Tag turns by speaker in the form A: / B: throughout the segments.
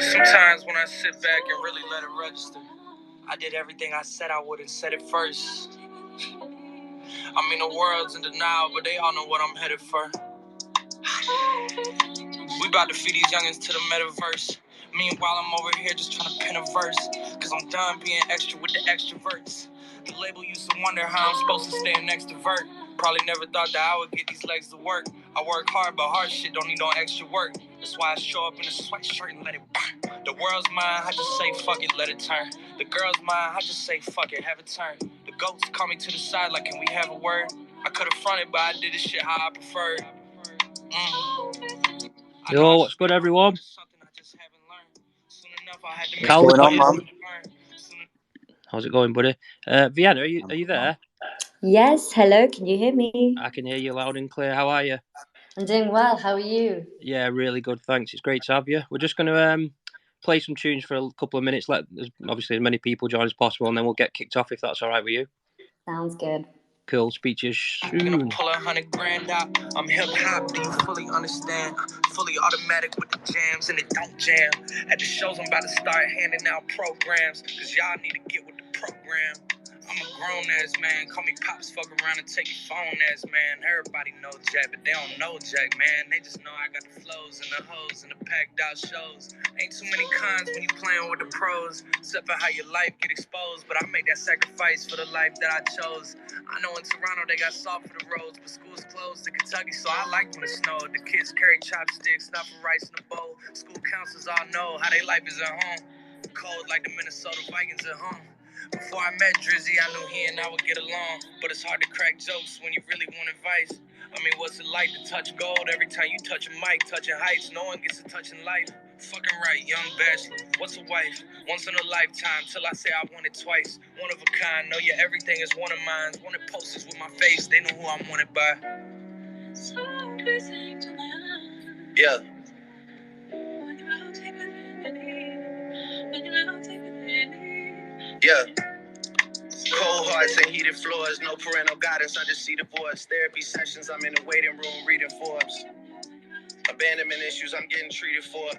A: Sometimes when I sit back and really let it register, I did everything I said I would and said it first. I mean, the world's in denial, but they all know what I'm headed for. We about to feed these youngins to the metaverse. Meanwhile, I'm over here just trying to pen a verse, cause I'm done being extra with the extroverts. The label used to wonder how I'm supposed to stay an extrovert. Probably never thought that I would get these legs to work. I work hard, but hard shit don't need no extra work. That's why I show up in a sweatshirt and let it burn. The world's mine, I just say fuck it, let it turn. The girl's mine, I just say fuck it, have it turn. The goats call me to the side like, can we have a word? I could've fronted, but I did this shit how I preferred.
B: Yo, what's good, everyone?
C: What's going on, man?
B: How's it going, buddy? Vienna, are you there?
D: Yes, hello, can you hear me?
B: I can hear you loud and clear. How are you?
D: I'm doing well, how are you?
B: Yeah, really good, thanks. It's great to have you. We're just going to play some tunes for a couple of minutes, let obviously as many people join as possible, and then we'll get kicked off if that's all right with you.
D: Sounds good.
B: Cool, speak to you soon.
A: I'm gonna pull 100 grand out. I'm hip hop, do you fully understand? Fully automatic with the jams and it don't jam. At the shows, I'm about to start handing out programs, cause y'all need to get with the program. I'm a grown ass man, call me Pops, fuck around and take your phone ass man. Everybody know Jack, but they don't know Jack, man. They just know I got the flows and the hoes and the packed out shows. Ain't too many cons when you playing with the pros, except for how your life get exposed. But I make that sacrifice for the life that I chose. I know in Toronto they got salt for the roads, but school's closed in Kentucky, so I like when it snowed. The kids carry chopsticks, not for rice in a bowl. School counselors all know how they life is at home. Cold like the Minnesota Vikings at home. Before I met Drizzy, I knew he and I would get along. But it's hard to crack jokes when you really want advice. I mean, what's it like to touch gold? Every time you touch a mic, touching heights, no one gets a touch in life. Fucking right, young bachelor. What's a wife? Once in a lifetime, till I say I want it twice. One of a kind, know your everything is one of mine. Wanted posters with my face, they know who I'm wanted by. Yeah. Yeah. Cold hearts and heated floors, no parental guidance, I just see divorce. Therapy sessions, I'm in the waiting room reading Forbes. Abandonment issues, I'm getting treated for.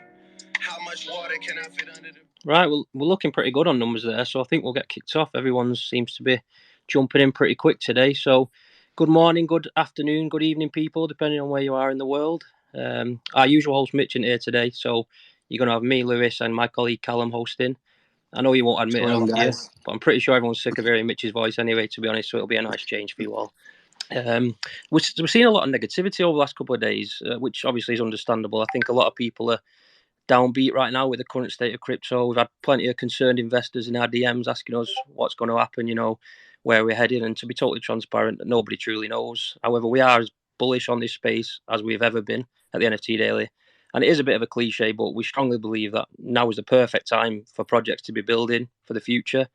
A: How much water can I fit under the...
B: Right, well, we're looking pretty good on numbers there, so I think we'll get kicked off. Everyone seems to be jumping in pretty quick today. So good morning, good afternoon, good evening, people, depending on where you are in the world. Our usual host, Mitch, in here today. So you're going to have me, Lewis, and my colleague Callum hosting. I know you won't admit it, guys, but I'm pretty sure everyone's sick of hearing Mitch's voice anyway, to be honest, so it'll be a nice change for you all. We're seeing a lot of negativity over the last couple of days, which obviously is understandable. I think a lot of people are downbeat right now with the current state of crypto. We've had plenty of concerned investors in our DMs asking us what's going to happen, where we're heading, and to be totally transparent, nobody truly knows. However, we are as bullish on this space as we've ever been at the NFT Daily. And it is a bit of a cliche, but we strongly believe that now is the perfect time for projects to be building for the future,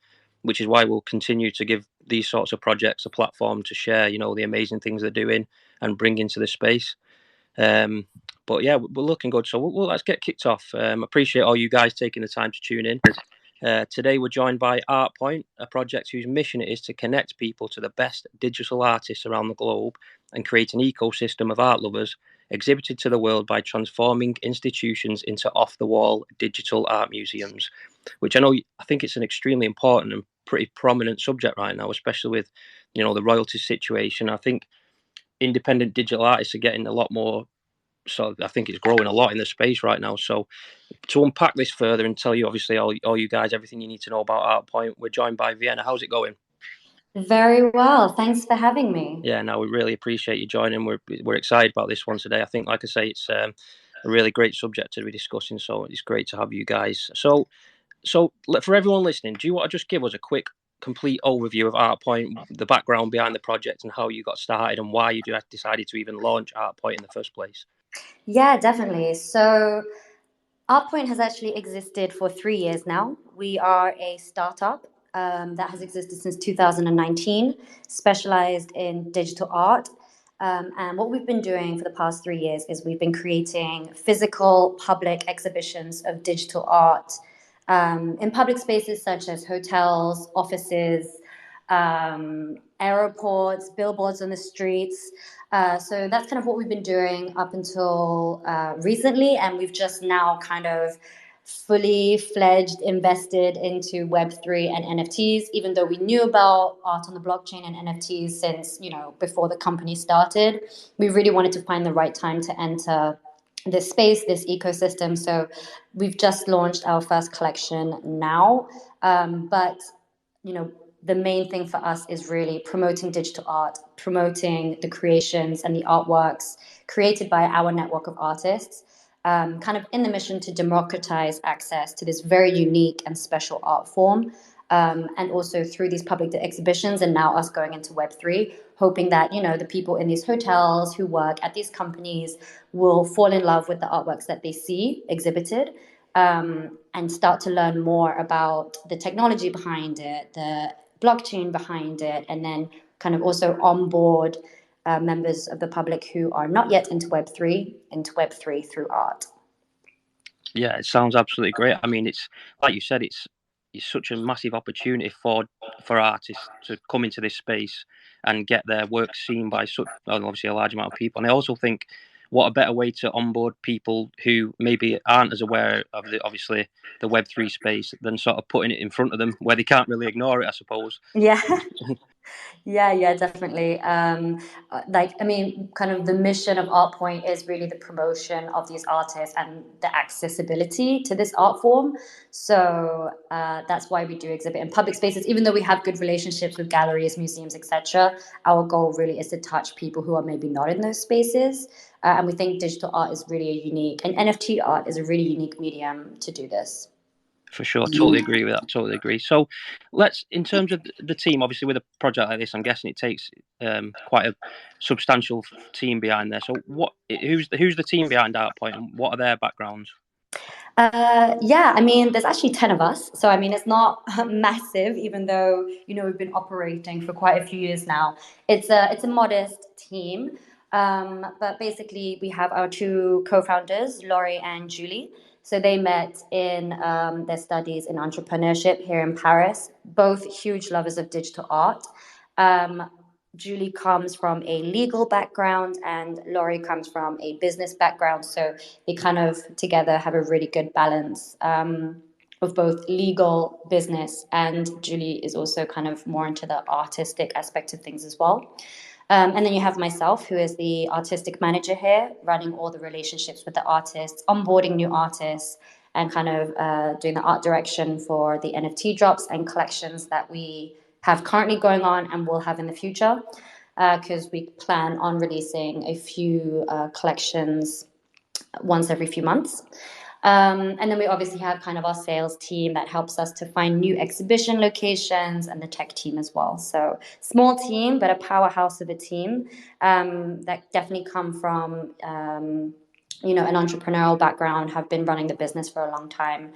B: which is why we'll continue to give these sorts of projects a platform to share, the amazing things they're doing and bring into the space. But yeah, we're looking good. So let's get kicked off. Appreciate all you guys taking the time to tune in. Today we're joined by Artpoint, a project whose mission it is to connect people to the best digital artists around the globe and create an ecosystem of art lovers exhibited to the world by transforming institutions into off-the-wall digital art museums, which I think it's an extremely important and pretty prominent subject right now, especially with, the royalty situation. I think independent digital artists are getting a lot more, so I think it's growing a lot in the space right now. So to unpack this further and tell you, obviously, all you guys, everything you need to know about Artpoint, we're joined by Vienna. How's it going?
D: Very well. Thanks for having me.
B: Yeah, no, we really appreciate you joining. We're excited about this one today. I think, like I say, it's a really great subject to be discussing. So it's great to have you guys. So for everyone listening, do you want to just give us a quick, complete overview of Artpoint, the background behind the project, and how you got started, and why you decided to even launch Artpoint in the first place?
D: Yeah, definitely. So Artpoint has actually existed for 3 years now. We are a startup that has existed since 2019, specialized in digital art. And what we've been doing for the past 3 years is we've been creating physical public exhibitions of digital art in public spaces such as hotels, offices, airports, billboards on the streets. So that's kind of what we've been doing up until recently, and we've just now kind of fully fledged invested into Web3 and NFTs, even though we knew about art on the blockchain and NFTs since, before the company started. We really wanted to find the right time to enter this space, this ecosystem. So we've just launched our first collection now. But, the main thing for us is really promoting digital art, promoting the creations and the artworks created by our network of artists, kind of in the mission to democratize access to this very unique and special art form. And also through these public exhibitions, and now us going into Web3, hoping that, the people in these hotels who work at these companies will fall in love with the artworks that they see exhibited, and start to learn more about the technology behind it, the blockchain behind it, and then kind of also onboard members of the public who are not yet into Web3 through art.
B: Yeah, it sounds absolutely great. I mean, it's like you said, it's such a massive opportunity for artists to come into this space and get their work seen by such obviously a large amount of people. And I also think, what a better way to onboard people who maybe aren't as aware of obviously the Web3 space than sort of putting it in front of them where they can't really ignore it, I suppose.
D: Yeah. Yeah, definitely. Kind of the mission of Artpoint is really the promotion of these artists and the accessibility to this art form. So that's why we do exhibit in public spaces, even though we have good relationships with galleries, museums, etc. Our goal really is to touch people who are maybe not in those spaces. And we think digital art is really and NFT art is a really unique medium to do this.
B: For sure, totally agree with that. Totally agree. So, in terms of the team, obviously with a project like this, I'm guessing it takes quite a substantial team behind there. So, who's the team behind Artpoint, and what are their backgrounds?
D: There's actually 10 of us. So, it's not massive, even though, we've been operating for quite a few years now. It's a modest team. But basically, we have our two co-founders, Laurie and Julie. So they met in their studies in entrepreneurship here in Paris, both huge lovers of digital art. Julie comes from a legal background and Laurie comes from a business background. So they kind of together have a really good balance of both legal, business, and Julie is also kind of more into the artistic aspect of things as well. And then you have myself, who is the artistic manager here, running all the relationships with the artists, onboarding new artists, and kind of doing the art direction for the NFT drops and collections that we have currently going on and will have in the future, because we plan on releasing a few collections once every few months. And then we obviously have kind of our sales team that helps us to find new exhibition locations, and the tech team as well. So small team, but a powerhouse of a team that definitely come from, an entrepreneurial background, have been running the business for a long time.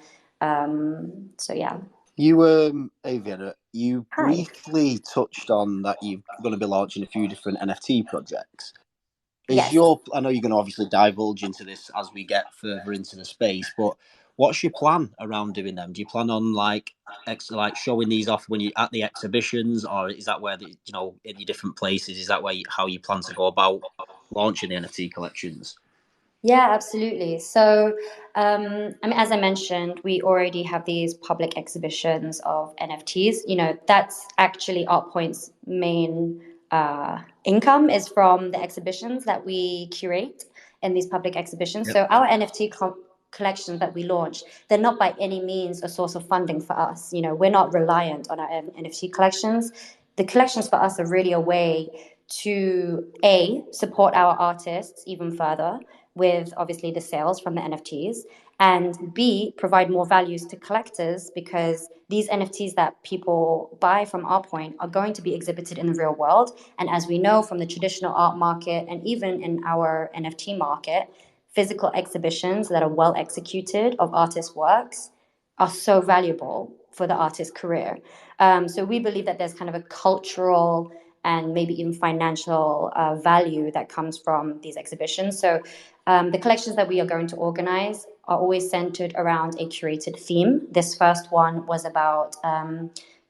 D: So yeah.
C: You, Avian, you briefly touched on that you're going to be launching a few different NFT projects.
D: Yes.
C: I know you're going to obviously divulge into this as we get further into the space, but what's your plan around doing them? Do you plan on like showing these off when you're at the exhibitions, or is that where in your different places? Is that how you plan to go about launching the NFT collections?
D: Yeah, absolutely. So, as I mentioned, we already have these public exhibitions of NFTs. That's actually Artpoint's main income is from the exhibitions that we curate in these public exhibitions. Yep. So our NFT collections that we launch, they're not by any means a source of funding for us. We're not reliant on our NFT collections. The collections for us are really a way to support our artists even further with obviously the sales from the NFTs, and B, provide more values to collectors, because these NFTs that people buy from Artpoint are going to be exhibited in the real world. And as we know from the traditional art market and even in our NFT market, physical exhibitions that are well executed of artists' works are so valuable for the artist's career. So we believe that there's kind of a cultural and maybe even financial value that comes from these exhibitions. So the collections that we are going to organize are always centered around a curated theme. This first one was about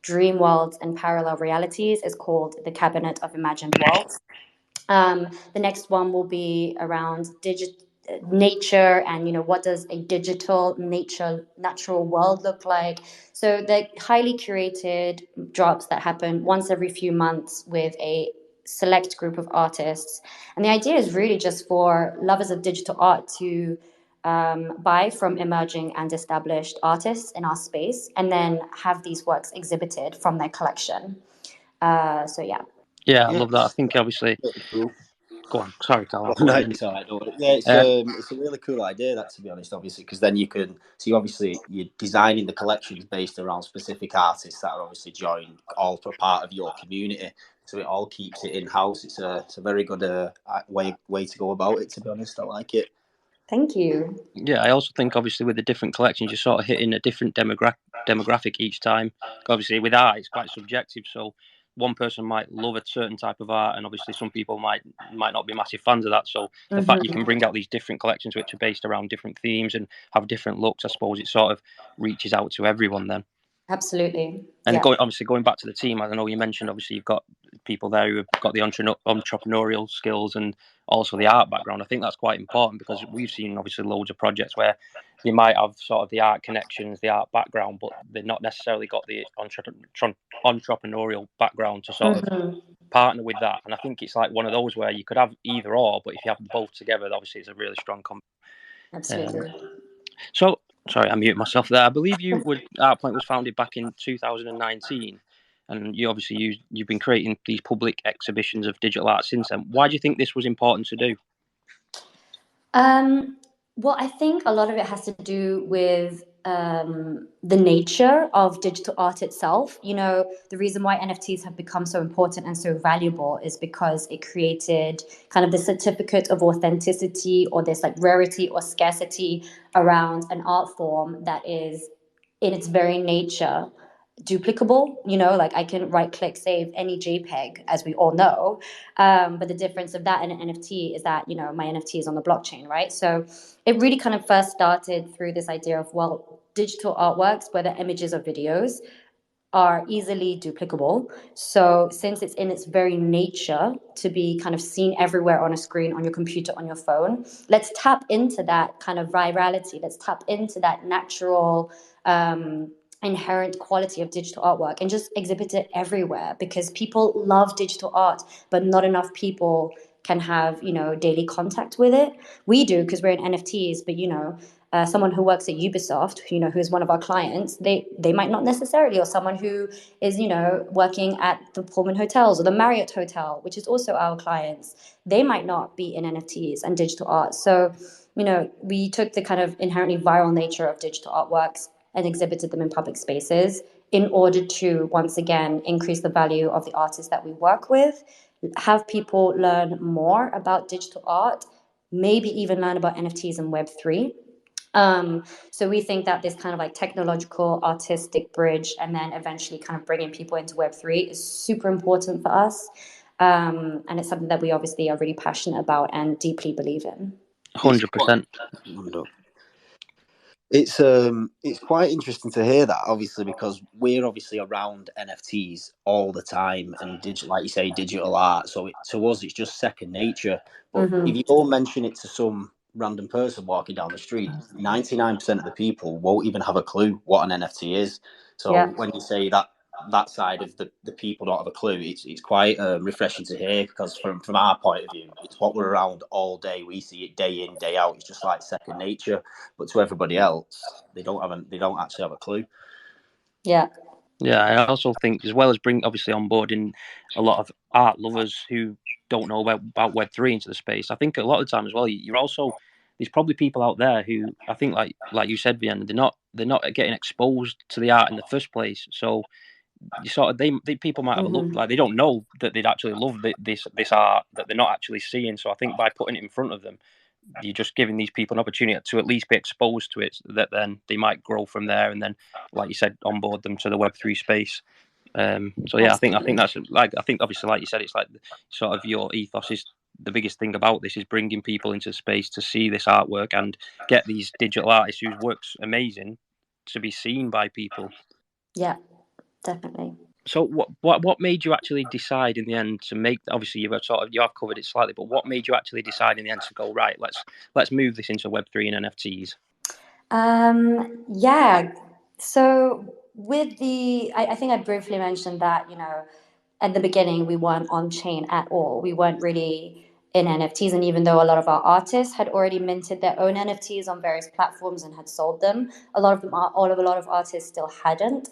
D: dream worlds and parallel realities is called the Cabinet of Imagined Worlds. The next one will be around nature, and what does a digital natural world look like. So they're highly curated drops that happen once every few months with a select group of artists, and the idea is really just for lovers of digital art to buy from emerging and established artists in our space, and then have these works exhibited from their collection. So yeah.
B: Yeah, I love that. I think obviously.
C: Really cool.
B: Go on. Sorry, Carl. I'll
C: No,
B: put you
C: it's all right. Don't worry. Yeah, it's a really cool idea, that, to be honest, obviously, because then you can see, obviously, you're designing the collections based around specific artists that are obviously joined all for part of your community. So it all keeps it in house. It's a very good way to go about it, to be honest. I like it.
D: Thank you.
B: Yeah, I also think obviously with the different collections, you're sort of hitting a different demographic each time. Obviously, with art, it's quite subjective. So one person might love a certain type of art, and obviously some people might not be massive fans of that. So the fact you can bring out these different collections which are based around different themes and have different looks, I suppose it sort of reaches out to everyone then.
D: Absolutely.
B: And
D: yeah.
B: going back to the team, I know you mentioned obviously you've got people there who have got the entrepreneurial skills and also the art background. I think that's quite important because we've seen obviously loads of projects where they might have sort of the art connections, the art background, but they've not necessarily got the entrepreneurial background to sort of partner with that. And I think it's like one of those where you could have either or, but if you have them both together, obviously it's a really strong
D: Absolutely.
B: So, sorry, I muted myself there. I believe Artpoint was founded back in 2019, and you've been creating these public exhibitions of digital art since then. Why do you think this was important to do?
D: Well, I think a lot of it has to do with the nature of digital art itself. The reason why NFTs have become so important and so valuable is because it created kind of the certificate of authenticity, or this like rarity or scarcity around an art form that is in its very nature duplicable. Like I can right click save any JPEG, as we all know, but the difference of that and an NFT is that my NFT is on the blockchain, right? So it really kind of first started through this idea of, well, digital artworks, whether images or videos, are easily duplicable. So since it's in its very nature to be kind of seen everywhere on a screen, on your computer, on your phone, let's tap into that kind of virality. Let's tap into that natural inherent quality of digital artwork and just exhibit it everywhere, because people love digital art, but not enough people can have daily contact with it. We do, because we're in NFTs, but someone who works at Ubisoft, who's one of our clients, they might not necessarily, or someone who is working at the Pullman Hotels or the Marriott Hotel, which is also our clients, they might not be in NFTs and digital art. So we took the kind of inherently viral nature of digital artworks and exhibited them in public spaces in order to, once again, increase the value of the artists that we work with, have people learn more about digital art, maybe even learn about NFTs and Web3. So we think that this kind of like technological, artistic bridge, and then eventually kind of bringing people into Web3 is super important for us. And it's something that we obviously are really passionate about and deeply believe in.
B: 100%.
C: It's quite interesting to hear that, obviously, because we're obviously around NFTs all the time and like you say, digital art. So to us, it's just second nature. But if you go and mention it to some random person walking down the street, 99% of the people won't even have a clue what an NFT is. So when you say that side of the people don't have a clue, it's quite refreshing to hear, because from our point of view, it's what we're around all day. We see it day in, day out. It's just like second nature. But to everybody else, they don't actually have a clue.
D: Yeah.
B: Yeah, I also think, as well as bring obviously on board in a lot of art lovers who don't know about Web3 into the space, I think a lot of the time as well, there's probably people out there who, I think, like you said, Vienna, they're not getting exposed to the art in the first place. So you sort of people might have a look, like they don't know that they'd actually love this art that they're not actually seeing. So I think by putting it in front of them, you're just giving these people an opportunity to at least be exposed to it, so that then they might grow from there, and then, like you said, onboard them to the Web3 space. So yeah, I think that's I think obviously, like you said, it's like sort of your ethos is the biggest thing about this, is bringing people into space to see this artwork and get these digital artists whose work's amazing to be seen by people.
D: Yeah. Definitely.
B: So what made you actually decide in the end to make? Obviously, you have covered it slightly, but what made you actually decide in the end to go, right? Let's move this into Web3 and NFTs.
D: Yeah. So with I think I briefly mentioned that, at the beginning we weren't on chain at all. We weren't really in NFTs, and even though a lot of our artists had already minted their own NFTs on various platforms and had sold them, a lot of artists still hadn't.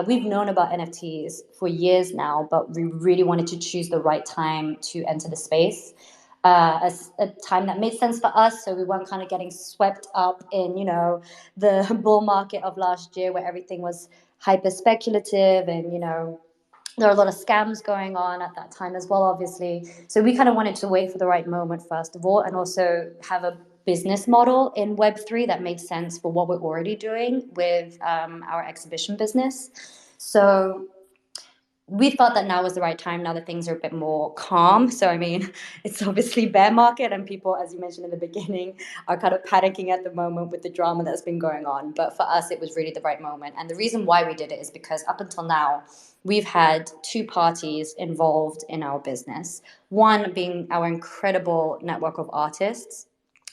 D: We've known about NFTs for years now, but we really wanted to choose the right time to enter the space. As a time that made sense for us, so we weren't kind of getting swept up in, the bull market of last year where everything was hyper speculative, and there are a lot of scams going on at that time as well, obviously. So we kind of wanted to wait for the right moment, first of all, and also have a business model in Web3 that made sense for what we're already doing with our exhibition business. So we thought that now was the right time, now that things are a bit more calm. So, I mean, it's obviously bear market, and people, as you mentioned in the beginning, are kind of panicking at the moment with the drama that's been going on. But for us, it was really the right moment. And the reason why we did it is because up until now, we've had two parties involved in our business. One being our incredible network of artists,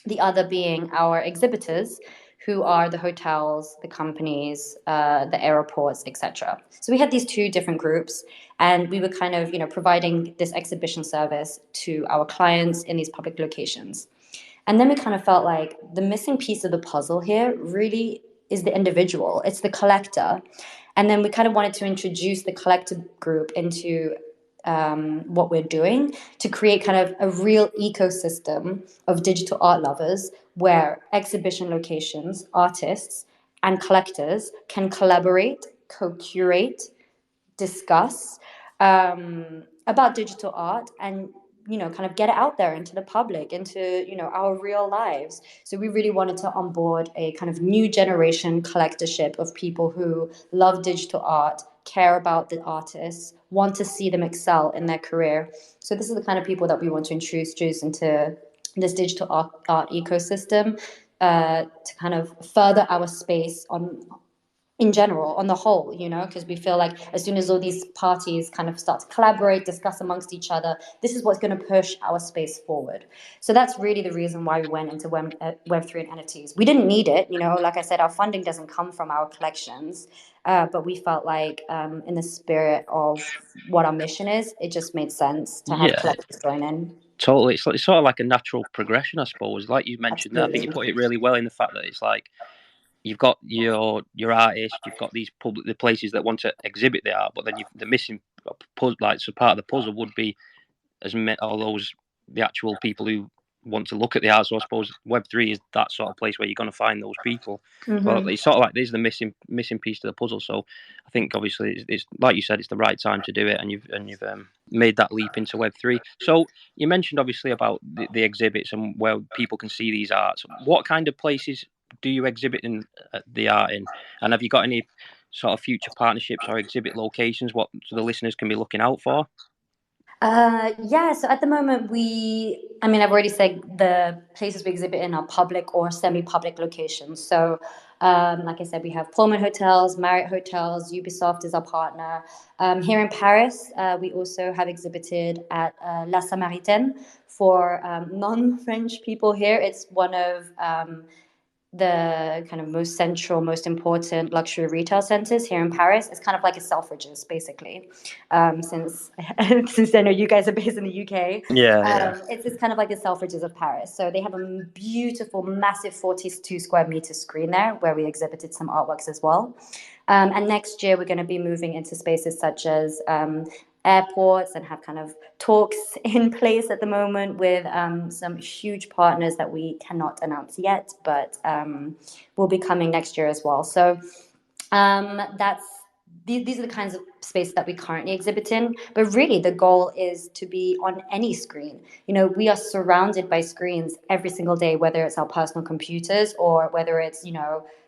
D: the other being our exhibitors, who are the hotels, the companies, the airports, etc. So we had these two different groups, and we were kind of, providing this exhibition service to our clients in these public locations. And then we kind of felt like the missing piece of the puzzle here really is the individual. It's the collector. And then we kind of wanted to introduce the collector group into what we're doing to create kind of a real ecosystem of digital art lovers where exhibition locations, artists, and collectors can collaborate, co-curate, discuss about digital art, and kind of get it out there into the public, into our real lives. So we really wanted to onboard a kind of new generation collectorship of people who love digital art, care about the artists, want to see them excel in their career. So this is the kind of people that we want to introduce into this digital art ecosystem, to kind of further our space in general, on the whole, because we feel like as soon as all these parties kind of start to collaborate, discuss amongst each other, this is what's going to push our space forward. So that's really the reason why we went into Web3 and NFTs. We didn't need it, like I said, our funding doesn't come from our collections, but we felt like in the spirit of what our mission is, it just made sense to have collectors join in.
B: Totally, it's sort of like a natural progression, I suppose. Like you mentioned there, I think you
D: Absolutely.
B: put it really well in the fact that it's like you've got your artist, you've got these the places that want to exhibit the art, but then the missing like, so part of the puzzle would be all those the actual people who want to look at the art. So I suppose Web3 is that sort of place where you're going to find those people.
D: Mm-hmm.
B: But it's sort of like this is the missing piece to the puzzle. So I think obviously it's like you said, it's the right time to do it, and you've made that leap into Web3. So you mentioned obviously about the exhibits and where people can see these arts. What kind of places do you exhibit in the art in, and have you got any sort of future partnerships or exhibit locations what the listeners can be looking out for?
D: So at the moment I've already said the places we exhibit in are public or semi-public locations. So like I said, we have Pullman Hotels, Marriott Hotels, Ubisoft is our partner. Here in Paris, we also have exhibited at La Samaritaine. For non-French people here, it's one of the kind of most central, most important luxury retail centers here in Paris. It's kind of like a Selfridges, basically. Since I know you guys are based in the UK, it's kind of like the Selfridges of Paris. So they have a beautiful, massive 42 square meter screen there where we exhibited some artworks as well. And next year we're going to be moving into spaces such as airports, and have kind of talks in place at the moment with some huge partners that we cannot announce yet, but will be coming next year as well. So these are the kinds of spaces that we currently exhibit in, but really the goal is to be on any screen. We are surrounded by screens every single day, whether it's our personal computers or whether it's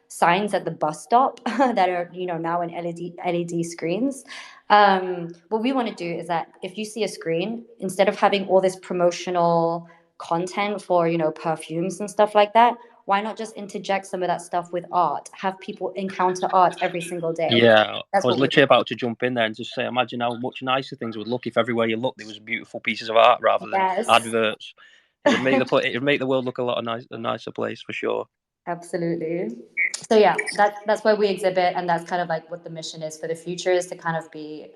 D: signs at the bus stop that are now in LED screens. What we want to do is that if you see a screen, instead of having all this promotional content for perfumes and stuff like that, why not just interject some of that stuff with art? Have people encounter art every single day.
B: Yeah,
D: That's
B: I was
D: what we
B: literally about to jump in there and just say, imagine how much nicer things would look if everywhere you look there was beautiful pieces of art rather than
D: Yes.
B: adverts. It would make the world look a nicer place for sure.
D: Absolutely. So yeah, that's why we exhibit, and that's kind of like what the mission is for the future, is to kind of be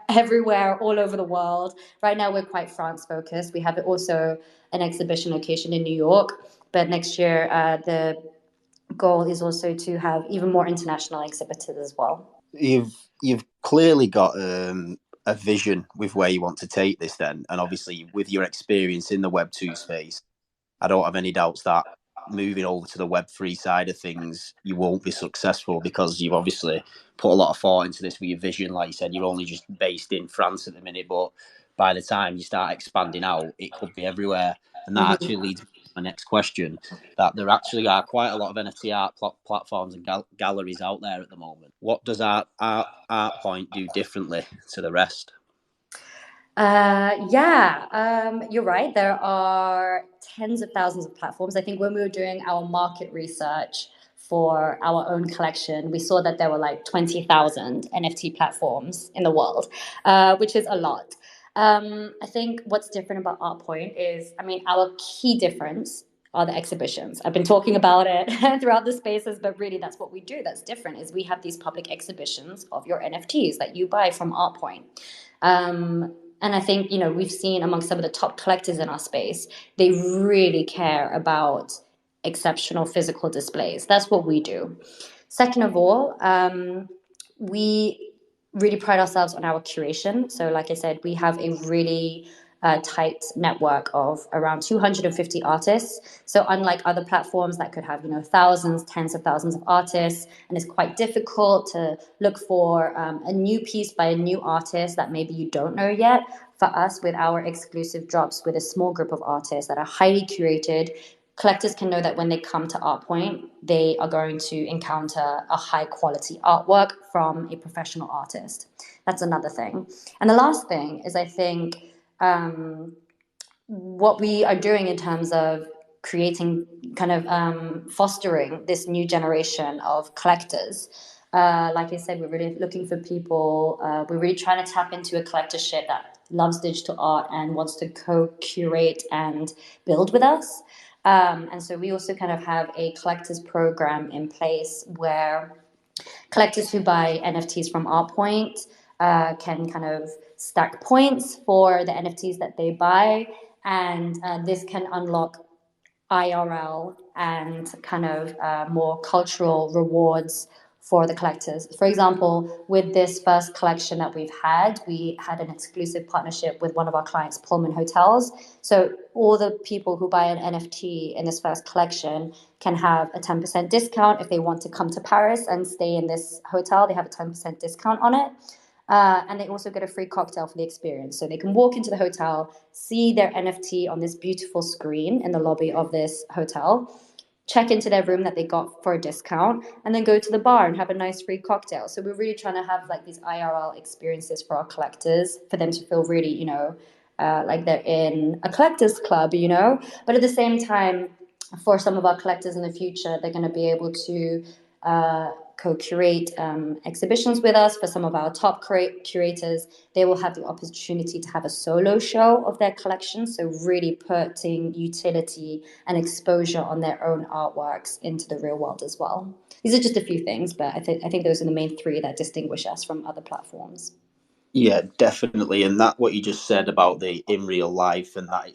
D: everywhere, all over the world. Right now, we're quite France focused. We have also an exhibition location in New York, but next year, the goal is also to have even more international exhibitors as well.
C: You've clearly got a vision with where you want to take this, then, and obviously with your experience in the Web2 space, I don't have any doubts that moving over to the Web3 side of things, you won't be successful, because you've obviously put a lot of thought into this with your vision. Like you said, you're only just based in France at the minute, but by the time you start expanding out, it could be everywhere. And that actually leads me to my next question, that there actually are quite a lot of NFT art platforms and galleries out there at the moment. What does Artpoint do differently to the rest?
D: You're right. There are tens of thousands of platforms. I think when we were doing our market research for our own collection, we saw that there were like 20,000 NFT platforms in the world, which is a lot. I think what's different about Artpoint is, I mean, our key difference are the exhibitions. I've been talking about it throughout the spaces, but really that's what we do. That's different, is we have these public exhibitions of your NFTs that you buy from Artpoint. And I think, you know, we've seen among some of the top collectors in our space, they really care about exceptional physical displays. That's what we do. Second of all, we really pride ourselves on our curation. So, like I said, we have a really tight network of around 250 artists. So unlike other platforms that could have, you know, thousands, tens of thousands of artists, and it's quite difficult to look for a new piece by a new artist that maybe you don't know yet. For us, with our exclusive drops with a small group of artists that are highly curated, collectors can know that when they come to Artpoint, they are going to encounter a high quality artwork from a professional artist. That's another thing. And the last thing is, I think, what we are doing in terms of creating, kind of fostering this new generation of collectors. Like I said, we're really looking for people. We're really trying to tap into a collectorship that loves digital art and wants to co-curate and build with us. And so we also kind of have a collectors program in place where collectors who buy NFTs from Artpoint can kind of stack points for the NFTs that they buy, and this can unlock IRL and kind of more cultural rewards for the collectors. For example, with this first collection that we had an exclusive partnership with one of our clients, Pullman Hotels. So all the people who buy an NFT in this first collection can have a 10% discount. If they want to come to Paris and stay in this hotel, they have a 10% discount on it. And they also get a free cocktail for the experience. So they can walk into the hotel, see their NFT on this beautiful screen in the lobby of this hotel, check into their room that they got for a discount, and then go to the bar and have a nice free cocktail. So we're really trying to have like these IRL experiences for our collectors, for them to feel really, you know, like they're in a collectors club, you know. But at the same time, for some of our collectors in the future, they're going to be able to co-curate exhibitions with us. For some of our top curators, they will have the opportunity to have a solo show of their collection, so really putting utility and exposure on their own artworks into the real world as well. These are just a few things, but I think those are the main three that distinguish us from other platforms.
C: Yeah, definitely. And that what you just said about the in real life, and that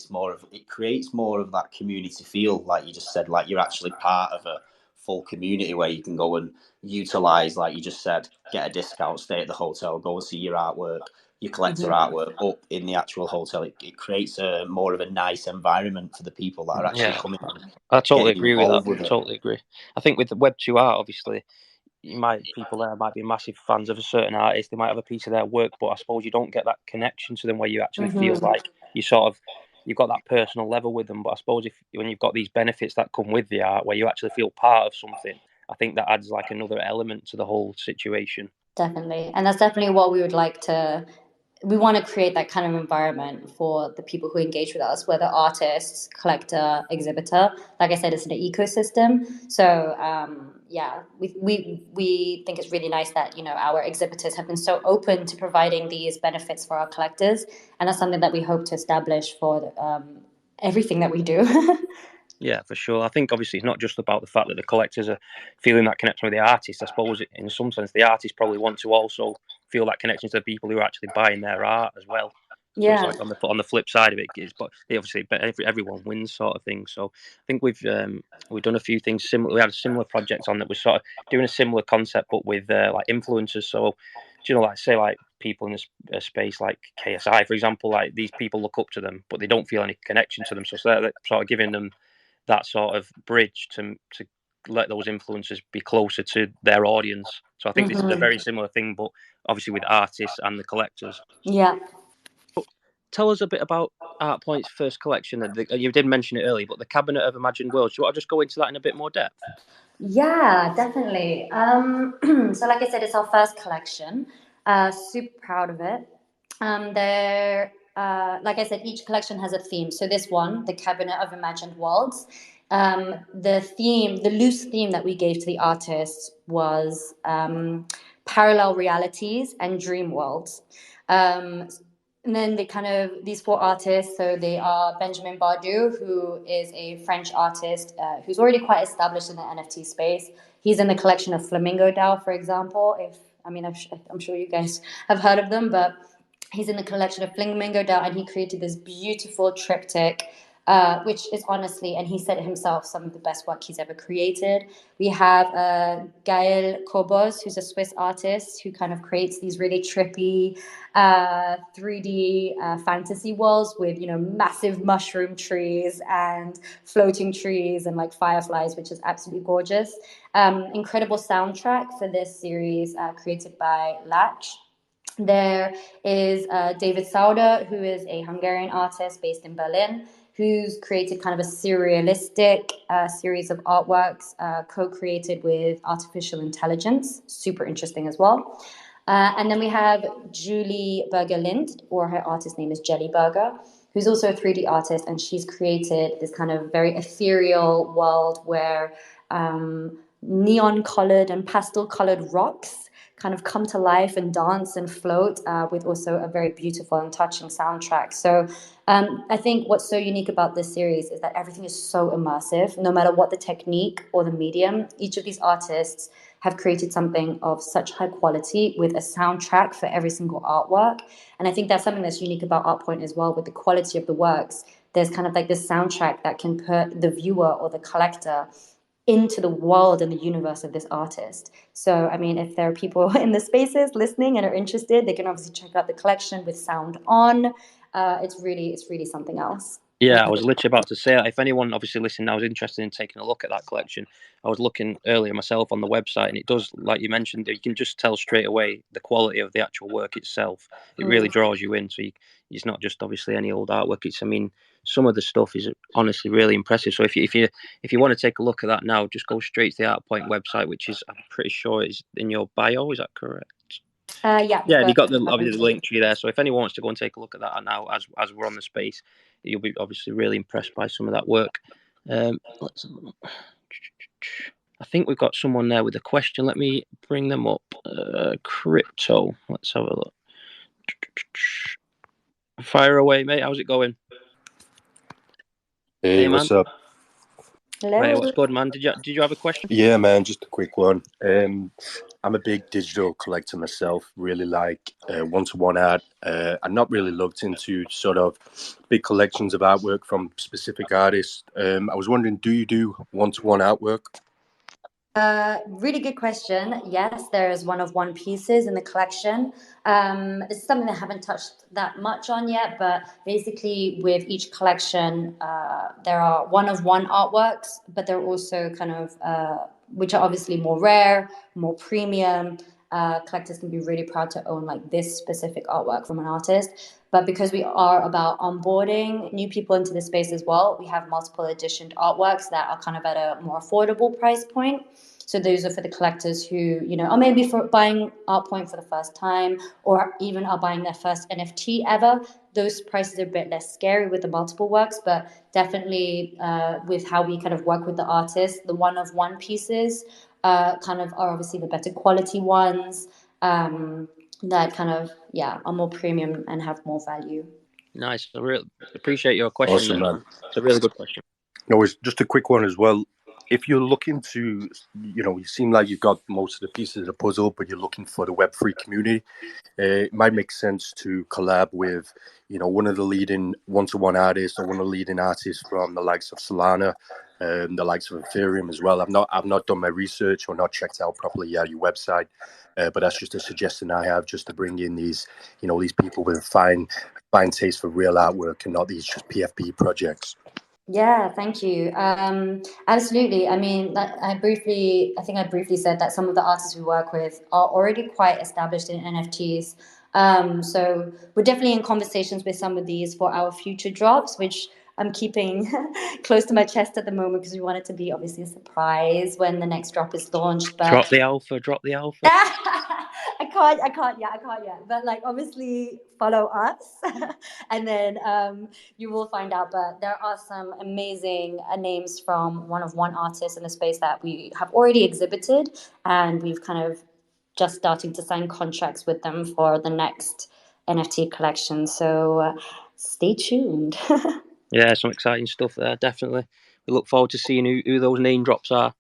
C: it creates more of that community feel, like you just said, like you're actually part of a full community where you can go and utilize, like you just said, get a discount, stay at the hotel, go and see your artwork, your collector artwork up in the actual hotel. It creates a more of a nice environment for the people that are actually coming and
B: I totally
C: getting
B: agree with that.
C: involved with it.
B: Totally agree. I think with the Web2 art, obviously, people there might be massive fans of a certain artist. They might have a piece of their work, but I suppose you don't get that connection to them where you actually feel like you've got that personal level with them. But I suppose when you've got these benefits that come with the art, where you actually feel part of something, I think that adds like another element to the whole situation.
D: Definitely, and that's definitely what we would like to we want to create that kind of environment for the people who engage with us, whether artists, collector, exhibitor. Like I said, it's an ecosystem. So yeah, we think it's really nice that, you know, our exhibitors have been so open to providing these benefits for our collectors, and that's something that we hope to establish for everything that we do.
B: Yeah, for sure. I think obviously it's not just about the fact that the collectors are feeling that connection with the artist. I suppose in some sense the artists probably want to also feel that connection to the people who are actually buying their art as well. So
D: Yeah.
B: it's like on the flip side of it is, but obviously everyone wins sort of thing. So I think we've done a few things similar. We had a similar project on that was sort of doing a similar concept, but with like influencers. So you know, like say like people in a space like KSI, for example, like these people look up to them, but they don't feel any connection to them. So they're sort of giving them that sort of bridge to let those influencers be closer to their audience. So I think this is a very similar thing, but obviously with artists and the collectors.
D: Yeah.
B: Tell us a bit about Artpoint's first collection. You did mention it earlier, but the Cabinet of Imagined Worlds. Do you want to just go into that in a bit more depth?
D: Yeah, definitely. So like I said, it's our first collection. Super proud of it. Like I said, each collection has a theme. So this one, the Cabinet of Imagined Worlds, the loose theme that we gave to the artists was parallel realities and dream worlds. And then these four artists, so they are Benjamin Bardou, who is a French artist who's already quite established in the NFT space. He's in the collection of Flamingo DAO, for example. I'm sure you guys have heard of them, but he's in the collection of Flamingo DAO, and he created this beautiful triptych, which is honestly, and he said it himself, some of the best work he's ever created. We have Gael Cobos, who's a Swiss artist who kind of creates these really trippy 3D fantasy worlds with, you know, massive mushroom trees and floating trees and like fireflies, which is absolutely gorgeous. Incredible soundtrack for this series created by Latch. There is David Sauder, who is a Hungarian artist based in Berlin, who's created kind of a surrealistic series of artworks co-created with artificial intelligence. Super interesting as well. And then we have Julie Berger-Lind, or her artist name is Jelly Burger, who's also a 3D artist, and she's created this kind of very ethereal world where neon-colored and pastel-colored rocks kind of come to life and dance and float with also a very beautiful and touching soundtrack. So I think what's so unique about this series is that everything is so immersive, no matter what the technique or the medium. Each of these artists have created something of such high quality with a soundtrack for every single artwork. And I think that's something that's unique about Artpoint as well, with the quality of the works. There's kind of like this soundtrack that can put the viewer or the collector into the world and the universe of this artist. So, I mean, if there are people in the spaces listening and are interested, they can obviously check out the collection with sound on. It's really something else.
B: Yeah, I was literally about to say that. If anyone obviously listening now is interested in taking a look at that collection, I was looking earlier myself on the website, and it does, like you mentioned, you can just tell straight away the quality of the actual work itself. It really draws you in. So it's not just obviously any old artwork. I mean, some of the stuff is honestly really impressive. So if you want to take a look at that now, just go straight to the Artpoint website, which is, I'm pretty sure, is in your bio. Is that correct?
D: Yeah,
B: and you got the link tree there. So if anyone wants to go and take a look at that now, as we're on the space, you'll be obviously really impressed by some of that work. Let's have a look. I think we've got someone there with a question. Let me bring them up. Crypto. Let's have a look. Fire away, mate. How's it going?
E: Hey, what's up?
D: Hello.
B: Right, what's good, man? Did you have a question?
E: Yeah, man, just a quick one. I'm a big digital collector myself. Really like one-to-one art. I'm not really looked into sort of big collections of artwork from specific artists. I was wondering, do you do one-to-one artwork?
D: Really good question. Yes, there is one-of-one pieces in the collection. It's something I haven't touched that much on yet, but basically with each collection, there are one-of-one artworks, but they're also kind of, which are obviously more rare, more premium. Collectors can be really proud to own like this specific artwork from an artist. But because we are about onboarding new people into the space as well, we have multiple edition artworks that are kind of at a more affordable price point. So those are for the collectors who, you know, are maybe for buying Artpoint for the first time, or even are buying their first NFT ever. Those prices are a bit less scary with the multiple works, but definitely with how we kind of work with the artists, the one-of-one pieces kind of are obviously the better quality ones that kind of, are more premium and have more value.
B: Nice. I really appreciate your question.
E: Awesome, man.
B: It's a really good question.
E: No, it's just a quick one as well. If you're looking to, you seem like you've got most of the pieces of the puzzle, but you're looking for the Web3 community, it might make sense to collab with, one of the leading one-to-one artists or one of the leading artists from the likes of Solana, the likes of Ethereum as well. I've not done my research or not checked out properly your website, but that's just a suggestion I have, just to bring in these, these people with fine taste for real artwork and not these just PFP projects.
D: Yeah, thank you. Absolutely. I mean, I briefly said that some of the artists we work with are already quite established in NFTs. So we're definitely in conversations with some of these for our future drops, which I'm keeping close to my chest at the moment because we want it to be obviously a surprise when the next drop is launched. But
B: drop the alpha.
D: I can't yet. But like, obviously, follow us, and then you will find out. But there are some amazing names from one-of-one artists in the space that we have already exhibited, and we've kind of just starting to sign contracts with them for the next NFT collection. So stay tuned.
B: Yeah, some exciting stuff there. Definitely, we look forward to seeing who those name drops are.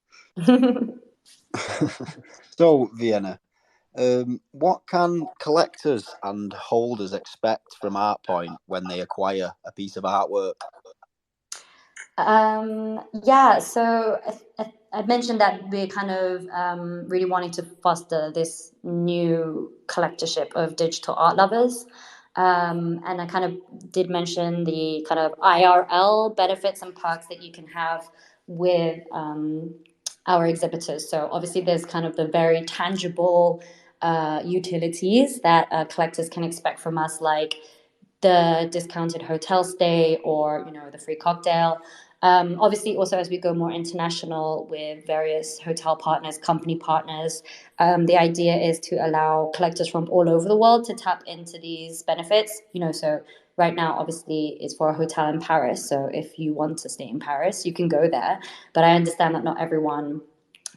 C: So, Vienna, what can collectors and holders expect from Artpoint when they acquire a piece of artwork?
D: So I mentioned that we're kind of really wanting to foster this new collectorship of digital art lovers. And I kind of did mention the kind of IRL benefits and perks that you can have with our exhibitors. So obviously there's kind of the very tangible utilities that collectors can expect from us, like the discounted hotel stay or the free cocktail. Obviously also as we go more international with various hotel partners, company partners, the idea is to allow collectors from all over the world to tap into these benefits. So right now obviously it's for a hotel in Paris, so if you want to stay in Paris you can go there, but I understand that not everyone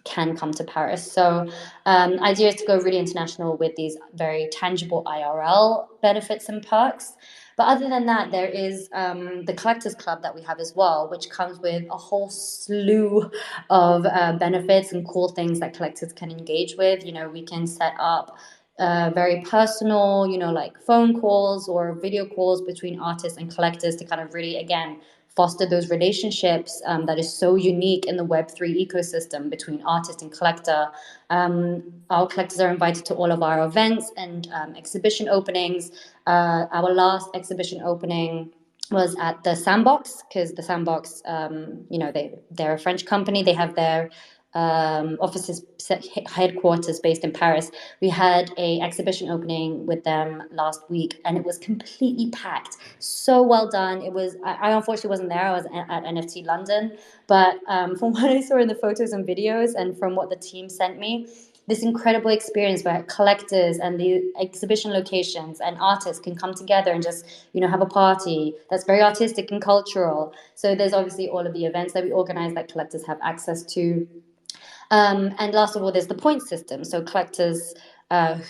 D: can come to Paris. So idea is to go really international with these very tangible IRL benefits and perks. But other than that, there is the Collectors Club that we have as well, which comes with a whole slew of benefits and cool things that collectors can engage with. We can set up very personal, like phone calls or video calls between artists and collectors to kind of really, again, foster those relationships that is so unique in the Web3 ecosystem between artist and collector. Our collectors are invited to all of our events and exhibition openings. Our last exhibition opening was at the Sandbox, because the Sandbox, they're a French company. They have their offices, headquarters based in Paris. We had a exhibition opening with them last week, and it was completely packed. So well done. It was. I unfortunately wasn't there. I was at NFT London, but from what I saw in the photos and videos, and from what the team sent me, this incredible experience where collectors and the exhibition locations and artists can come together and just, have a party that's very artistic and cultural. So there's obviously all of the events that we organize that collectors have access to. And last of all, there's the point system. So collectors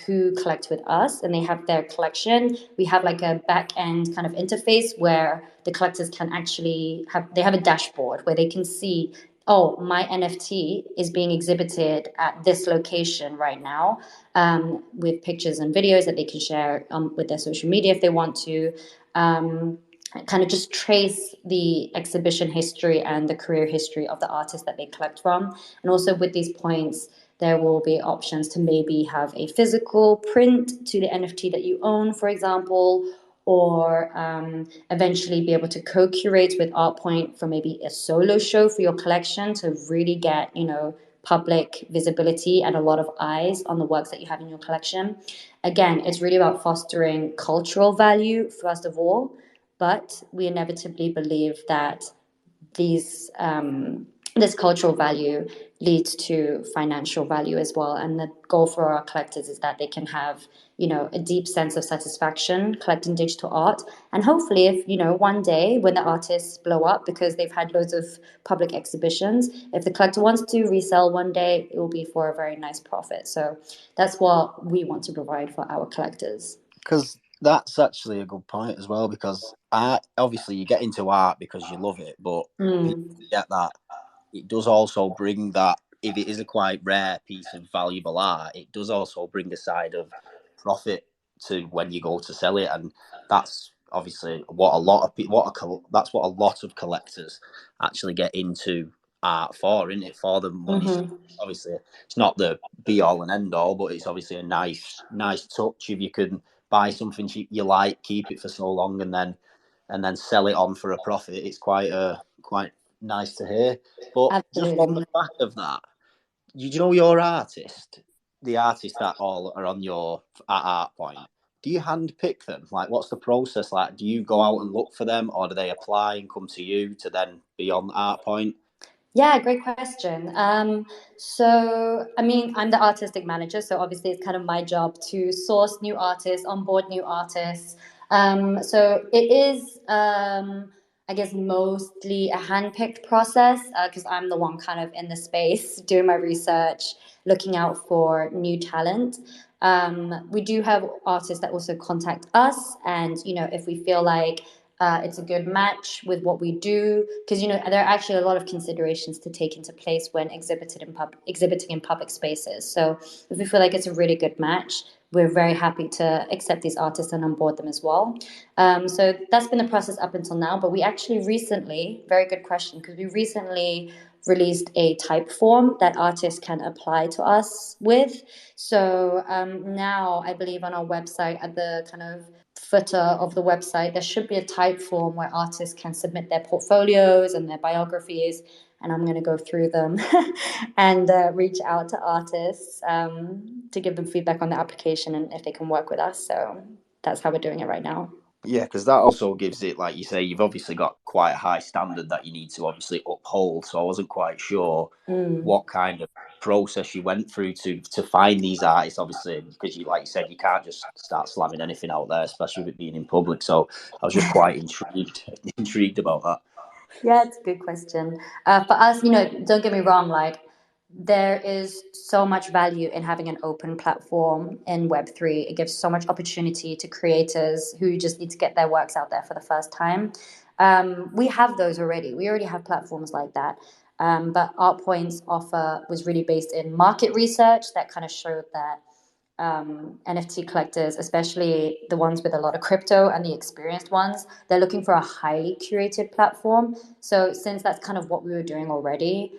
D: who collect with us and they have their collection, we have like a back end kind of interface where the collectors can actually have a dashboard where they can see, oh, my NFT is being exhibited at this location right now, with pictures and videos that they can share with their social media if they want to. Kind of just trace the exhibition history and the career history of the artist that they collect from. And also with these points, there will be options to maybe have a physical print to the NFT that you own, for example, or eventually be able to co-curate with Artpoint for maybe a solo show for your collection to really get, public visibility and a lot of eyes on the works that you have in your collection. Again, it's really about fostering cultural value first of all, but we inevitably believe that these this cultural value leads to financial value as well. And the goal for our collectors is that they can have, you know, a deep sense of satisfaction collecting digital art. And hopefully, if, you know, one day when the artists blow up because they've had loads of public exhibitions, if the collector wants to resell one day, it will be for a very nice profit. So that's what we want to provide for our collectors.
C: Because that's actually a good point as well, because art, obviously you get into art because you love it, but people get that it does also bring that, if it is a quite rare piece of valuable art, it does also bring a side of profit to when you go to sell it. And that's obviously what a lot of people, that's what a lot of collectors actually get into art for, isn't it? For the money. Obviously it's not the be all and end all, but it's obviously a nice touch if you can buy something you like, keep it for so long, and then sell it on for a profit. It's quite nice to hear. But just on
D: Absolutely.
C: the back of that, you know your artist, the artists that all are on your at Artpoint. Do you hand pick them? Like, what's the process like? Do you go out and look for them, or do they apply and come to you to then be on Artpoint?
D: Yeah, great question. So, I mean, I'm the artistic manager, so obviously it's kind of my job to source new artists, onboard new artists. So it is, I guess, mostly a hand-picked process because I'm the one kind of in the space doing my research, looking out for new talent. We do have artists that also contact us, and you know, if we feel like it's a good match with what we do, because you know there are actually a lot of considerations to take into place when exhibiting in public spaces. So if we feel like it's a really good match, we're very happy to accept these artists and onboard them as well. So that's been the process up until now. But we actually recently, very good question, because we recently released a type form that artists can apply to us with. So now I believe on our website, at the kind of footer of the website, there should be a type form where artists can submit their portfolios and their biographies, and I'm going to go through them and reach out to artists to give them feedback on the application and if they can work with us. So that's how we're doing it right now.
C: Yeah, because that also gives it, like you say, you've obviously got quite a high standard that you need to obviously uphold. So I wasn't quite sure what kind of process you went through to find these artists, obviously, because you, like you said, you can't just start slamming anything out there, especially with it being in public. So I was just quite intrigued about that.
D: Yeah, it's a good question. For us, you know, don't get me wrong, like there is so much value in having an open platform in Web3. It gives so much opportunity to creators who just need to get their works out there for the first time. We have those already. We already have platforms like that. But Artpoint's offer was really based in market research that kind of showed that NFT collectors, especially the ones with a lot of crypto and the experienced ones, they're looking for a highly curated platform. So since that's kind of what we were doing already,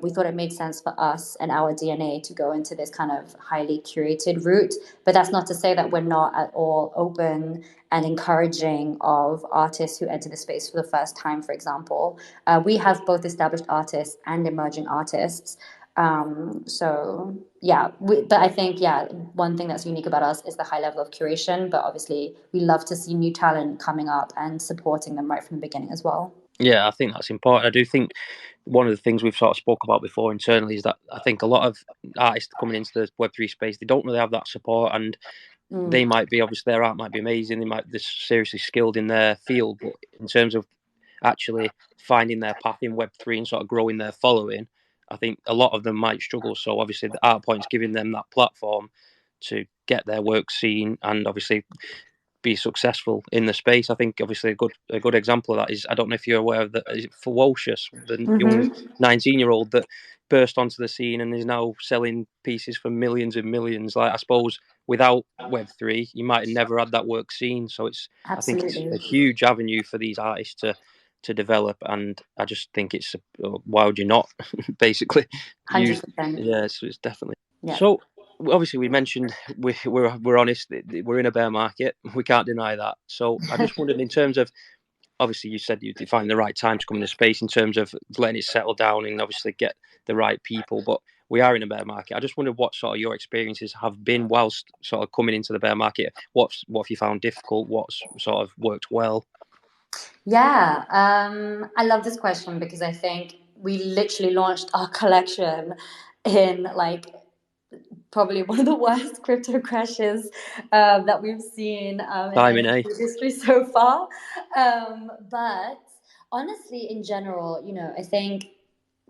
D: we thought it made sense for us and our DNA to go into this kind of highly curated route. But that's not to say that we're not at all open and encouraging of artists who enter the space for the first time, for example. We have both established artists and emerging artists. So yeah, but I think, yeah, one thing that's unique about us is the high level of curation, but obviously we love to see new talent coming up and supporting them right from the beginning as well.
B: Yeah, I think that's important. I do think one of the things we've sort of spoke about before internally is that I think a lot of artists coming into the Web3 space, they don't really have that support, and they might be, obviously their art might be amazing, they're seriously skilled in their field, but in terms of actually finding their path in Web3 and sort of growing their following, I think a lot of them might struggle. So obviously the Artpoint's giving them that platform to get their work seen and obviously be successful in the space. I think obviously a good example of that is, I don't know if you're aware of that, is it Ferocious, the young 19-year-old that burst onto the scene and is now selling pieces for millions and millions. Like, I suppose without Web3, you might have never had that work seen. So I think it's a huge avenue for these artists to develop, and I just think it's why would you not basically
D: 100%.
B: Yeah, so it's definitely.
D: Yeah.
B: So obviously we mentioned we're honest, we're in a bear market, we can't deny that. So I just wondered, in terms of, obviously you said you find the right time to come in the space in terms of letting it settle down and obviously get the right people, but we are in a bear market. I just wondered what sort of your experiences have been whilst sort of coming into the bear market. What have you found difficult? What's sort of worked well?
D: Yeah, I love this question because I think we literally launched our collection in like probably one of the worst crypto crashes that we've seen in
B: Timing, eh?
D: NFT history so far. But honestly, in general, I think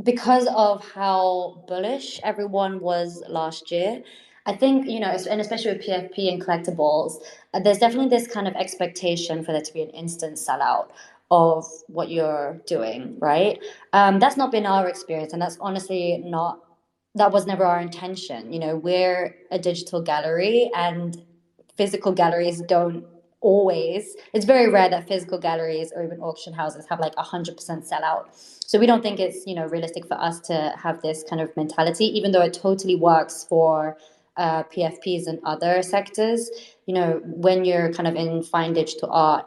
D: because of how bullish everyone was last year, I think, and especially with PFP and collectibles, there's definitely this kind of expectation for there to be an instant sellout of what you're doing, right? That's not been our experience, and that's honestly not, that was never our intention. We're a digital gallery, and physical galleries don't always, it's very rare that physical galleries or even auction houses have like 100% sellout. So we don't think it's realistic for us to have this kind of mentality, even though it totally works for PFPs and other sectors. When you're kind of in fine digital art,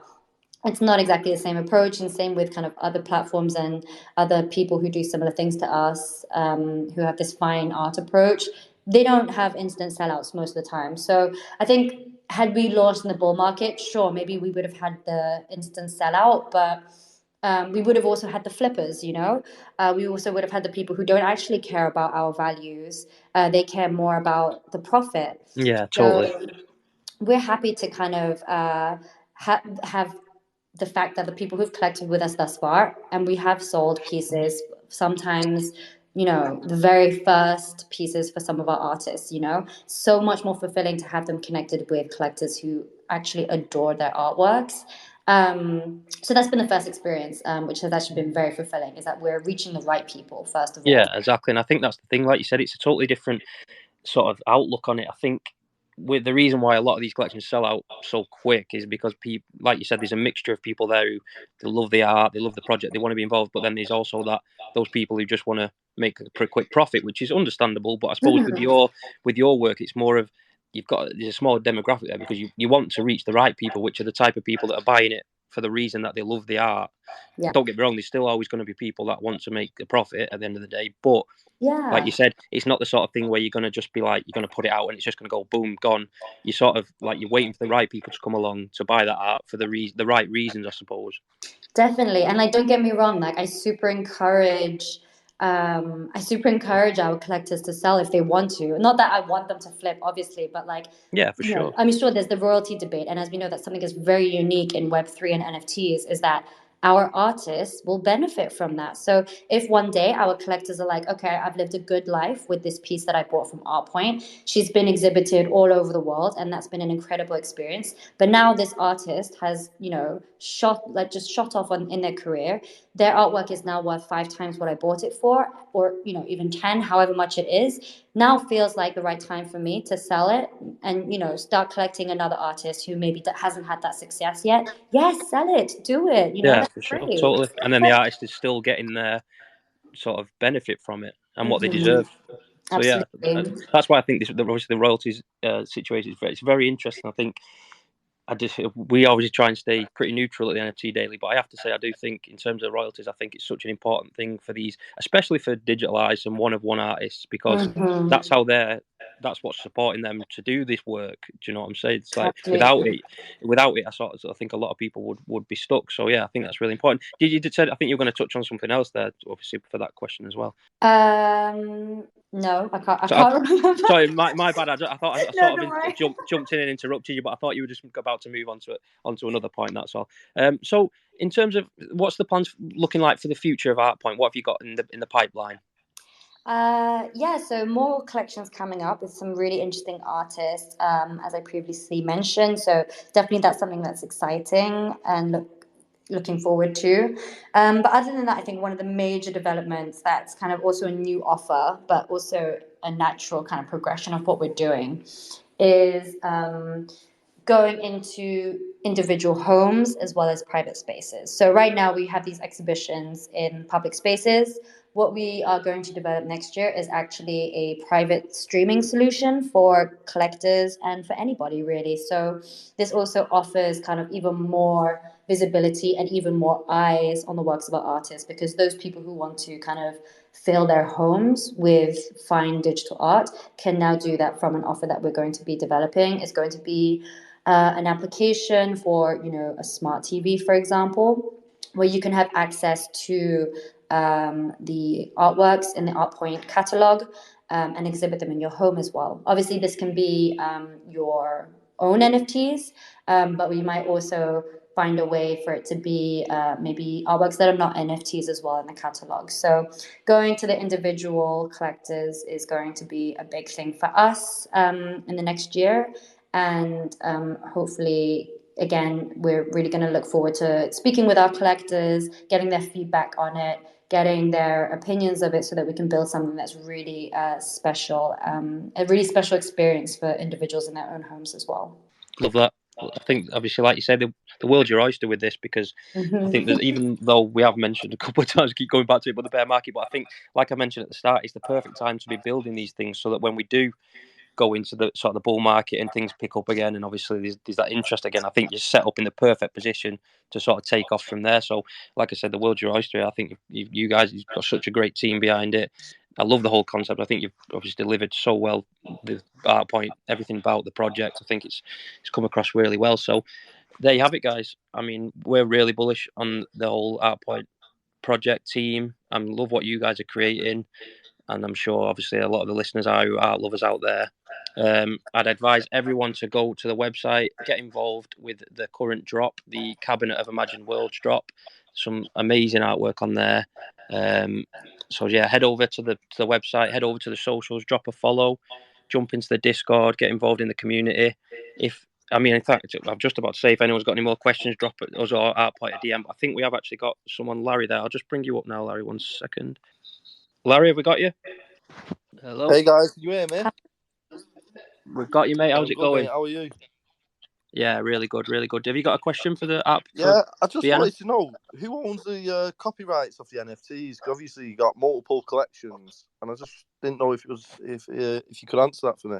D: it's not exactly the same approach, and same with kind of other platforms and other people who do similar things to us, who have this fine art approach. They don't have instant sellouts most of the time. So I think had we launched in the bull market, sure, maybe we would have had the instant sellout, but we would have also had the flippers. We also would have had the people who don't actually care about our values. They care more about the profit.
B: Yeah, totally.
D: So we're happy to kind of have the fact that the people who've collected with us thus far, and we have sold pieces, sometimes, the very first pieces for some of our artists, so much more fulfilling to have them connected with collectors who actually adore their artworks. So that's been the first experience, which has actually been very fulfilling, is that we're reaching the right people, first of all.
B: Yeah, exactly. And I think that's the thing, like you said, it's a totally different sort of outlook on it. I think with the reason why a lot of these collections sell out so quick is because people, like you said, there's a mixture of people there who they love the art, they love the project, they want to be involved, but then there's also those people who just want to make a quick profit, which is understandable. But I suppose with your work, it's more of there's a small demographic there because you want to reach the right people, which are the type of people that are buying it for the reason that they love the art.
D: Yeah.
B: Don't get me wrong, there's still always going to be people that want to make a profit at the end of the day, but
D: Yeah.
B: like you said, it's not the sort of thing where you're going to just be like, you're going to put it out and it's just going to go boom, gone. You sort of like, you're waiting for the right people to come along to buy that art for the right reasons, I suppose.
D: Definitely. And like, don't get me wrong, like I super encourage our collectors to sell if they want to. Not that I want them to flip, obviously, but like,
B: yeah, for sure.
D: I mean, sure, there's the royalty debate, and as we know, that's something that's very unique in Web3 and NFTs, is that our artists will benefit from that. So if one day our collectors are like, okay, I've lived a good life with this piece that I bought from Artpoint, she's been exhibited all over the world, and that's been an incredible experience. But now this artist has, shot off in their career. Their artwork is now worth 5 times what I bought it for, or even 10, however much it is. Now feels like the right time for me to sell it and start collecting another artist who maybe hasn't had that success yet. Yes, sell it, do it.
B: Yeah,
D: that's
B: for sure,
D: great.
B: totally. And then the artist is still getting their sort of benefit from it and what they deserve. So yeah,
D: Absolutely.
B: that's why I think obviously the royalties situation it's very interesting. I think we obviously try and stay pretty neutral at the NFT Daily, but I have to say I do think in terms of royalties, I think it's such an important thing for these, especially for digitalized and one-of-one artists, because that's how that's what's supporting them to do this work. Do you know what I'm saying? It's like
D: Absolutely.
B: without it, I think a lot of people would be stuck. So yeah, I think that's really important. You said I think you were going to touch on something else there, obviously for that question as well.
D: No, I can't remember.
B: Sorry, my bad. I thought I sort of jumped in and interrupted you, but I thought you were just about to move on to another point. That's all. So, in terms of what's the plans looking like for the future of Artpoint? What have you got in the pipeline?
D: So more collections coming up with some really interesting artists, as I previously mentioned. So definitely that's something that's exciting and looking forward to. But other than that, I think one of the major developments that's kind of also a new offer, but also a natural kind of progression of what we're doing is going into individual homes as well as private spaces. So right now we have these exhibitions in public spaces. What we are going to develop next year is actually a private streaming solution for collectors and for anybody really. So this also offers kind of even more visibility and even more eyes on the works of our artists, because those people who want to kind of fill their homes with fine digital art can now do that from an offer that we're going to be developing. It's going to be an application for, a smart TV, for example, where you can have access to the artworks in the Artpoint catalog and exhibit them in your home as well. Obviously, this can be your own NFTs, but we might also find a way for it to be maybe artworks that are not NFTs as well in the catalog. So going to the individual collectors is going to be a big thing for us in the next year. And hopefully, again, we're really going to look forward to speaking with our collectors, getting their feedback on it, getting their opinions of it, so that we can build something that's really special, a really special experience for individuals in their own homes as well.
B: Love that. I think, obviously, like you said, the world's your oyster with this, because I think there's, even though we have mentioned a couple of times, keep going back to it, but the bear market, but I think, like I mentioned at the start, it's the perfect time to be building these things, so that when we do go into the sort of the bull market and things pick up again, and obviously there's that interest again, I think you're set up in the perfect position to sort of take off from there. So, like I said, the world's your oyster. I think you guys, you've got such a great team behind it. I love the whole concept. I think you've obviously delivered so well the Artpoint, everything about the project. I think it's come across really well. So there you have it, guys. I mean, we're really bullish on the whole Artpoint project team. I love what you guys are creating, and I'm sure obviously a lot of the listeners are art lovers out there. I'd advise everyone to go to the website, get involved with the current drop, the Cabinet of Imagined Worlds drop. Some amazing artwork on there. So yeah, head over to the website, head over to the socials, drop a follow, jump into the Discord, get involved in the community. In fact, I'm just about to say, if anyone's got any more questions, drop it us or Artpoint a DM. I think we have actually got someone, Larry, there. I'll just bring you up now, Larry. 1 second. Larry, have we got you? Hello.
F: Hey guys, can you hear me?
B: We've got you, mate. How's it
F: good,
B: going?
F: Mate. How are you?
B: Yeah, really good, really good. Have you got a question for the app?
F: Yeah, I just
B: Vienna?
F: wanted to know who owns the copyrights of the NFTs. 'Cause obviously, you got multiple collections, and I just didn't know if you could answer that for me.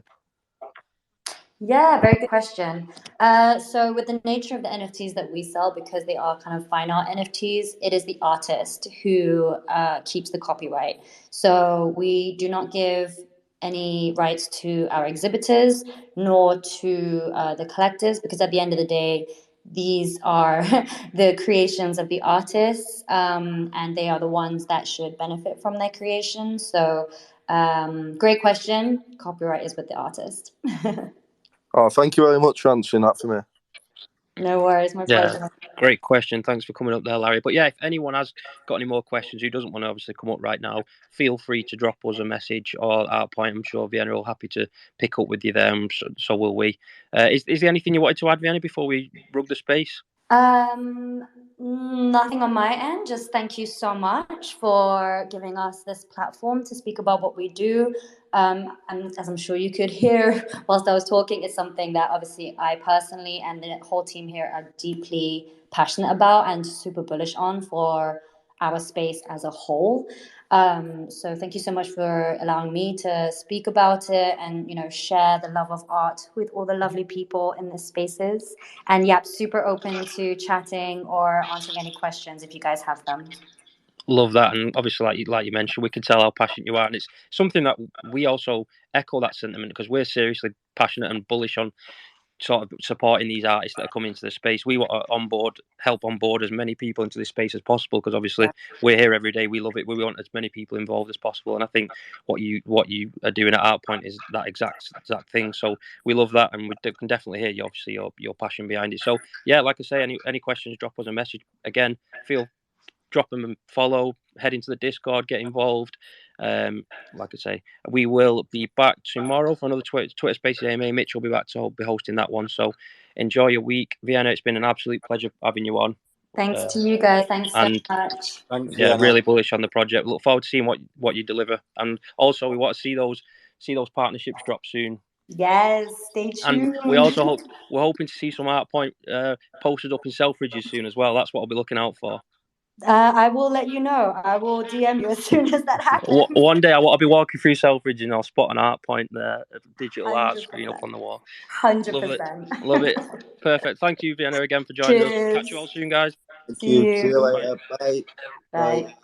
D: Yeah, very good question. So with the nature of the NFTs that we sell, because they are kind of fine art NFTs, it is the artist who keeps the copyright. So we do not give any rights to our exhibitors nor to the collectors, because at the end of the day, these are the creations of the artists, and they are the ones that should benefit from their creation. So great question. Copyright is with the artist.
F: Oh, thank you very much for answering that for me.
D: No worries, my pleasure.
B: Great question. Thanks for coming up there, Larry. But yeah, if anyone has got any more questions, who doesn't want to obviously come up right now, feel free to drop us a message or Artpoint. I'm sure Vienna will happy to pick up with you there, and so will we. Is there anything you wanted to add, Vienna, before we rug the space?
D: Nothing on my end. Just thank you so much for giving us this platform to speak about what we do. And as I'm sure you could hear whilst I was talking, it's something that obviously I personally and the whole team here are deeply passionate about and super bullish on for our space as a whole. So thank you so much for allowing me to speak about it and, share the love of art with all the lovely people in the spaces. And yeah, super open to chatting or answering any questions if you guys have them.
B: Love that, and obviously, like you mentioned, we can tell how passionate you are, and it's something that we also echo that sentiment, because we're seriously passionate and bullish on sort of supporting these artists that are coming into the space. We want to help onboard as many people into this space as possible, because obviously we're here every day. We love it. We want as many people involved as possible, and I think what you are doing at Artpoint is that exact thing. So we love that, and we can definitely hear you, obviously your passion behind it. So yeah, like I say, any questions, drop us a message. Again, drop them and follow, head into the Discord, get involved. Like I say, we will be back tomorrow for another Twitter Spaces AMA. Mitch will be back to be hosting that one. So enjoy your week. Vienna, it's been an absolute pleasure having you on.
D: Thanks to you guys. Thanks so much.
C: Thanks,
B: yeah, really bullish on the project. Look forward to seeing what you deliver. And also, we want to see those partnerships drop soon.
D: Yes, stay tuned.
B: And we're hoping to see some Artpoint posted up in Selfridges soon as well. That's what I'll be looking out for.
D: I will let you know. I will DM you as soon as that happens.
B: One day I want to be walking through Selfridge and I'll spot an Artpoint there, a digital art
D: 100%.
B: screen up on the wall.
D: 100%.
B: Love it. Love it. Perfect. Thank you, Vienna, again for joining us.
D: Cheers.
B: Catch you all soon, guys.
F: Thank
D: See
F: you. See you
D: you.
F: later. Bye.
D: Bye.